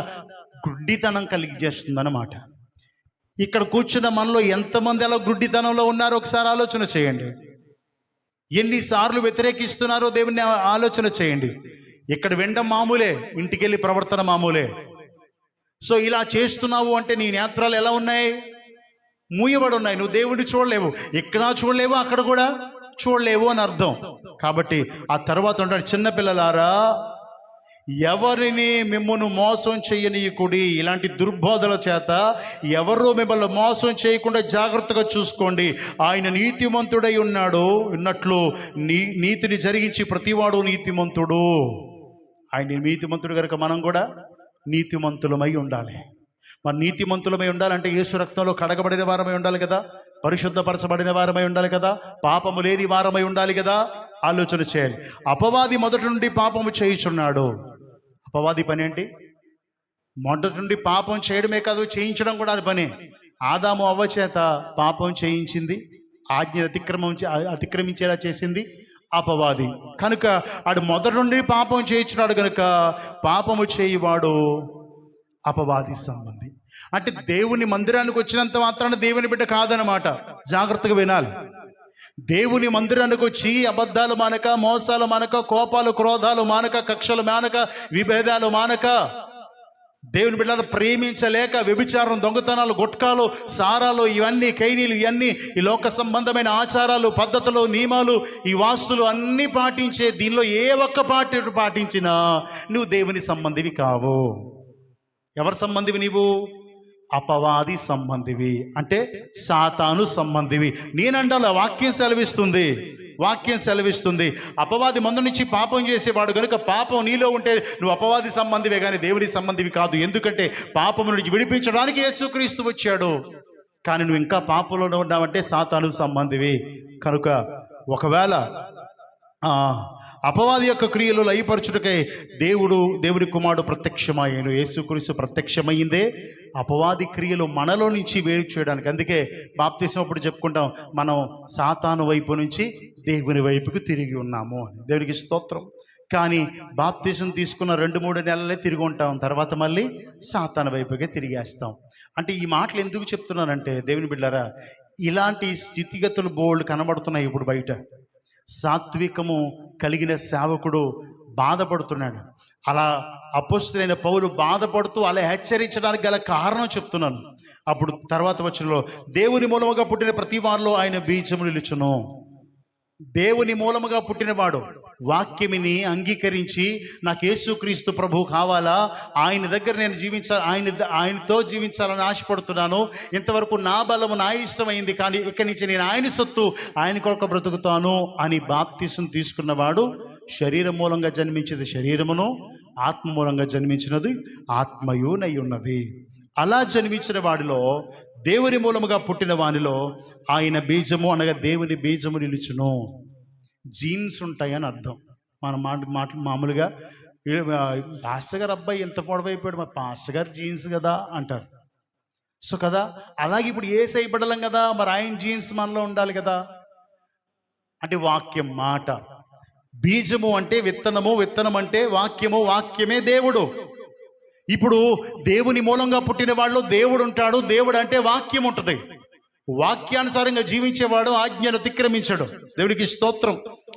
గుడ్డితనం కలిగజేస్తుందన్నమాట. ఇక్కడ కూర్చున్న మనలో ఎంతమంది అలా గుడ్డితనంలో ఉన్నారో ఒకసారి ఆలోచన చేయండి. ఎన్నిసార్లు వ్యతిరేకిస్తున్నారో దేవుని ఆలోచన చేయండి. ఇక్కడ వినడం మామూలే, ఇంటికి వెళ్ళి ప్రవర్తన మామూలే. సో ఇలా చేస్తున్నావు అంటే నీ నేత్రాలు ఎలా ఉన్నాయి? మూయబడి ఉన్నాయి. నువ్వు దేవుడిని చూడలేవు, ఇక్కడ చూడలేవు, అక్కడ కూడా చూడలేవు అని అర్థం. కాబట్టి ఆ తర్వాత ఉంటాడు, చిన్నపిల్లలారా ఎవరిని మిమ్మల్ని మోసం చేయనీయకుడి. ఇలాంటి దుర్బోధల చేత ఎవరు మిమ్మల్ని మోసం చేయకుండా జాగ్రత్తగా చూసుకోండి. ఆయన నీతిమంతుడై ఉన్నట్లు నీతిని జరిగించి ప్రతివాడు నీతిమంతుడు. ఆయన నీతిమంతుడు కనుక మనం కూడా నీతిమంతులమై ఉండాలి. మరి నీతిమంతులమై ఉండాలంటే యేసు రక్తంలో కడగబడిన వారమై ఉండాలి కదా, పరిశుద్ధపరచబడిన వారమై ఉండాలి కదా, పాపము లేని వారమై ఉండాలి కదా. ఆలోచన చేయాలి. అపవాది మొదటి నుండి పాపము చేయుచున్నాడు. అపవాది పని ఏంటి? మొదటి నుండి పాపం చేయడమే కాదు, చేయించడం కూడా అది పని. ఆదాము అవ్వ చేత పాపం చేయించింది, ఆజ్ఞ అతిక్రమించేలా చేసింది అపవాది. కనుక ఆడు మొదటి నుండి పాపం చేయించున్నాడు కనుక పాపము చేయువాడు అపవాది సంబంధి. అంటే దేవుని మందిరానికి వచ్చినంత మాత్రాన దేవుని బిడ్డ కాదనమాట. జాగ్రత్తగా వినాలి. దేవుని మందిరానికి వచ్చి అబద్ధాలు మానక, మోసాలు మానక, కోపాలు క్రోధాలు మానక, కక్షలు మానక, విభేదాలు మానక, దేవుని బిడ్డలు ప్రేమించలేక వ్యభిచారం, దొంగతనాలు, గుట్కాలు, సారాలు, ఇవన్నీ కైనీలు, ఇవన్నీ ఈ లోక సంబంధమైన ఆచారాలు, పద్ధతులు, నియమాలు, ఈ వాస్తులు అన్నీ పాటించే దీనిలో ఏ ఒక్క పాటించినా నువ్వు దేవుని సంబంధివి కావు. ఎవరి సంబంధివి నీవు? అపవాది సంబంధివి, అంటే సాతాను సంబంధివి. నేనండాల వాక్యం సెలవిస్తుంది. అపవాది ముందు నుంచి పాపం చేసేవాడు కనుక పాపం నీలో ఉంటే నువ్వు అపవాది సంబంధివే కానీ దేవుని సంబంధివి కాదు. ఎందుకంటే పాపం నుంచి విడిపించడానికి యేసుక్రీస్తు వచ్చాడు. కానీ నువ్వు ఇంకా పాపంలో ఉన్నావంటే సాతాను సంబంధివి. కనుక ఒకవేళ ఆ అపవాది యొక్క క్రియలు లయపరచుటకై దేవుడి కుమారుడు ప్రత్యక్షమయ్యాను. యేసుక్రీస్తు ప్రత్యక్షమైందే అపవాది క్రియలు మనలో నుంచి వేరు చేయడానికి. అందుకే బాప్తిసం అప్పుడు చెప్పుకుంటాం, మనం సాతాను వైపు నుంచి దేవుని వైపుకు తిరిగి ఉన్నాము అని. దేవునికి స్తోత్రం. కానీ బాప్తిసం తీసుకున్న 2-3 నెలలే తిరిగి ఉంటాం, తర్వాత మళ్ళీ సాతాను వైపుకే తిరిగేస్తాం. అంటే ఈ మాటలు ఎందుకు చెప్తున్నానంటే దేవుని బిడ్డలారా, ఇలాంటి స్థితిగతులు బోల్డ్ కనబడుతున్నాయి ఇప్పుడు బయట. సాత్వికము కలిగిన సేవకుడు బాధపడుతున్నాడు. అలా అపొస్తలుడైన పౌలు బాధపడుతూ అలా హెచ్చరించడానికి గల కారణం చెప్తున్నాను. అప్పుడు తర్వాత వచనంలో, దేవుని మూలముగా పుట్టిన ప్రతి వారిలో ఆయన బీజము నిలుచును. దేవుని మూలముగా పుట్టినవాడు వాక్యమిని అంగీకరించి నాకు యేసుక్రీస్తు ప్రభు కావాలా, ఆయన దగ్గర నేను ఆయనతో జీవించాలని ఆశపడుతున్నాను, ఇంతవరకు నా బలము నా ఇష్టమైంది, కానీ ఇక్కడి నుంచి నేను ఆయన సొత్తు, ఆయన కొరకు బ్రతుకుతాను అని బాప్తిసం తీసుకున్నవాడు శరీరం మూలంగా జన్మించేది శరీరమును, ఆత్మ మూలంగా జన్మించినది ఆత్మయునై ఉన్నది. అలా జన్మించిన వాడిలో, దేవుని మూలముగా పుట్టిన వానిలో ఆయన బీజము అనగా దేవుని బీజము నిలుచును. జీన్స్ ఉంటాయని అర్థం. మన మాట మామూలుగా పాస్టర్ గారు అబ్బాయి ఎంత పొడవైపోయాడు, మరి పాస్టర్ గారు జీన్స్ కదా అంటారు. సో కదా, అలాగే ఇప్పుడు యేసయ్య బిడ్డలం కదా, మరి ఆయన జీన్స్ మనలో ఉండాలి కదా. అంటే వాక్యం మాట, బీజము అంటే విత్తనము, విత్తనం అంటే వాక్యము, వాక్యమే దేవుడు. ఇప్పుడు దేవుని మూలంగా పుట్టిన వాళ్ళు దేవుడు ఉంటాడు. దేవుడు అంటే వాక్యం ఉంటుంది. వాక్యానుసారంగా జీవించేవాడు ఆజ్ఞను అతిక్రమించాడు. దేవుడికి స్తోత్రం,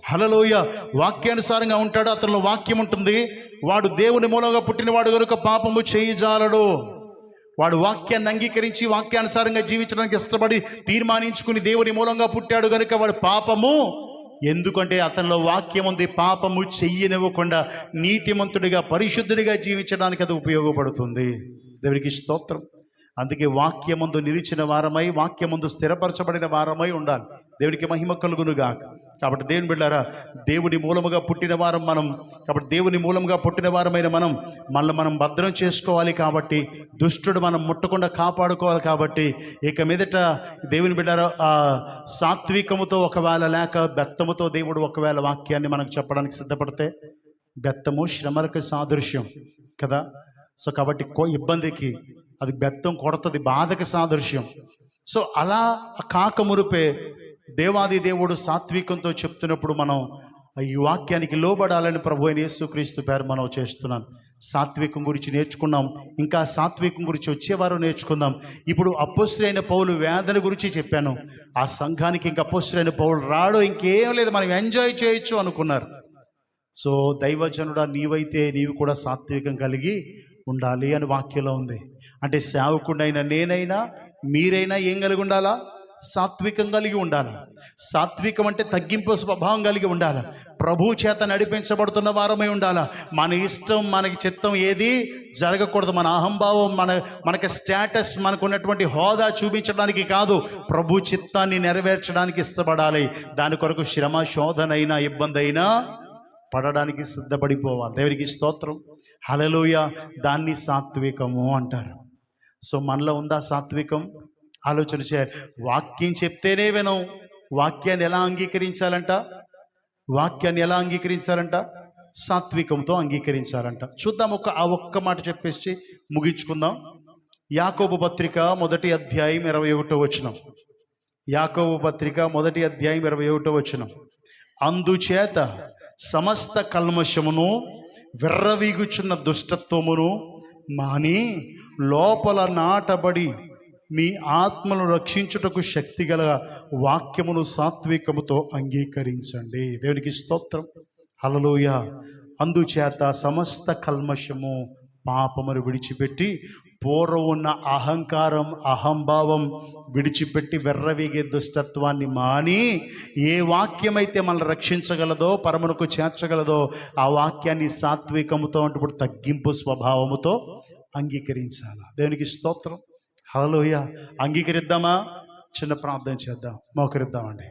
హల్లెలూయా. వాక్యానుసారంగా ఉంటాడు, అతనిలో వాక్యం ఉంటుంది. వాడు దేవుని మూలంగా పుట్టినవాడు కనుక పాపము చేయజాలడు. వాడు వాక్యాన్ని అంగీకరించి వాక్యానుసారంగా జీవించడానికి ఇష్టపడి తీర్మానించుకుని దేవుని మూలంగా పుట్టాడు కనుక వాడు పాపము, ఎందుకంటే అతనిలో వాక్యం ఉంది, పాపము చెయ్యనివ్వకుండా నీతిమంతుడిగా పరిశుద్ధుడిగా జీవించడానికి అది ఉపయోగపడుతుంది. దేవునికి స్తోత్రం. అందుకే వాక్యమందు నిలిచిన వారమై, వాక్యమందు స్థిరపరచబడిన వారమై ఉండాలి. దేవునికి మహిమ కలుగునుగాక. కాబట్టి దేవుని బిడ్డారా, దేవుని మూలముగా పుట్టిన వారం మనం. కాబట్టి దేవుని మూలముగా పుట్టిన వారమైన మనం భద్రం చేసుకోవాలి. కాబట్టి దుష్టుడు మనం ముట్టకుండా కాపాడుకోవాలి. కాబట్టి ఇక మీదట దేవుని బిడ్డారా, సాత్వికముతో ఒకవేళ లేక బెత్తముతో దేవుడు ఒకవేళ వాక్యాన్ని మనకు చెప్పడానికి సిద్ధపడితే, బెత్తము శ్రమలకు సాదృశ్యం కదా. సో కాబట్టి ఇబ్బందికి అది బెత్తం కొడుతుంది, బాధకి సాదృశ్యం. సో అలా కాకమురుపే దేవాది దేవుడు సాత్వికంతో చెప్తున్నప్పుడు మనం ఈ వాక్యానికి లోబడాలని ప్రభు అయిన యేసుక్రీస్తు పేరు మనం చేస్తున్నాం. సాత్వికం గురించి నేర్చుకున్నాం, ఇంకా సాత్వికం గురించి వచ్చేవారు నేర్చుకుందాం. ఇప్పుడు అపొస్తలుడైన పౌలు వేదన గురించి చెప్పాను. ఆ సంఘానికి ఇంకా అపొస్తలుడైన పౌలు రాడు, ఇంకేం లేదు, మనం ఎంజాయ్ చేయొచ్చు అనుకున్నారు. సో దైవజనుడా, నీవు కూడా సాత్వికం కలిగి ఉండాలి అని వాక్యంలో ఉంది. అంటే సేవకుడైనా నేనైనా మీరైనా ఏం కలిగి ఉండాలా? సాత్వికం కలిగి ఉండాలి. సాత్వికం అంటే తగ్గింపు స్వభావం కలిగి ఉండాలి. ప్రభు చేత నడిపించబడుతున్న వారమై ఉండాలి. మన ఇష్టం, మనకి చిత్తం ఏది జరగకూడదు. మన అహంభావం, మనకి స్టేటస్, మనకున్నటువంటి హోదా చూపించడానికి కాదు, ప్రభు చిత్తాన్ని నెరవేర్చడానికి ఇష్టపడాలి. దాని కొరకు శ్రమ, శోధనైనా, ఇబ్బంది అయినా పడడానికి సిద్ధపడిపోవాలి. దేవునికి స్తోత్రం, హల్లెలూయా. దాన్ని సాత్వికము అంటారు. సో మనలో ఉందా సాత్వికం? ఆలోచన చేయాలి. వాక్యం చెప్తేనే వినం. వాక్యాన్ని ఎలా అంగీకరించాలంట? సాత్వికంతో అంగీకరించాలంట. చూద్దాం, ఒక్క మాట చెప్పేసి ముగించుకుందాం. యాకోబు పత్రిక 1వ అధ్యాయం 21వ వచనం. యాకోబు పత్రిక 1వ అధ్యాయం 21వ వచనం. అందుచేత సమస్త కల్మషమును, విర్రవీగుచున్న దుష్టత్వమును మాని లోపల నాటబడి మీ ఆత్మను రక్షించుటకు శక్తిగల వాక్యమును సాత్వికముతో అంగీకరించండి. దేవునికి స్తోత్రం, హల్లెలూయా. అందుచేత సమస్త కల్మషము, పాపమును విడిచిపెట్టి పూర్వం ఉన్న అహంకారం, అహంభావం విడిచిపెట్టి వెర్రవీగే దుష్టత్వాన్ని మాని, ఏ వాక్యమైతే మనల్ని రక్షించగలదో, పరమునకు చేర్చగలదో ఆ వాక్యాన్ని సాత్వికముతో, అంటే తగ్గింపు స్వభావముతో అంగీకరించాలి. దేవునికి స్తోత్రం, హల్లెలూయా. అంగీకరిద్దామా? చిన్న ప్రార్థన చేద్దాం, మోకరిద్దామండి.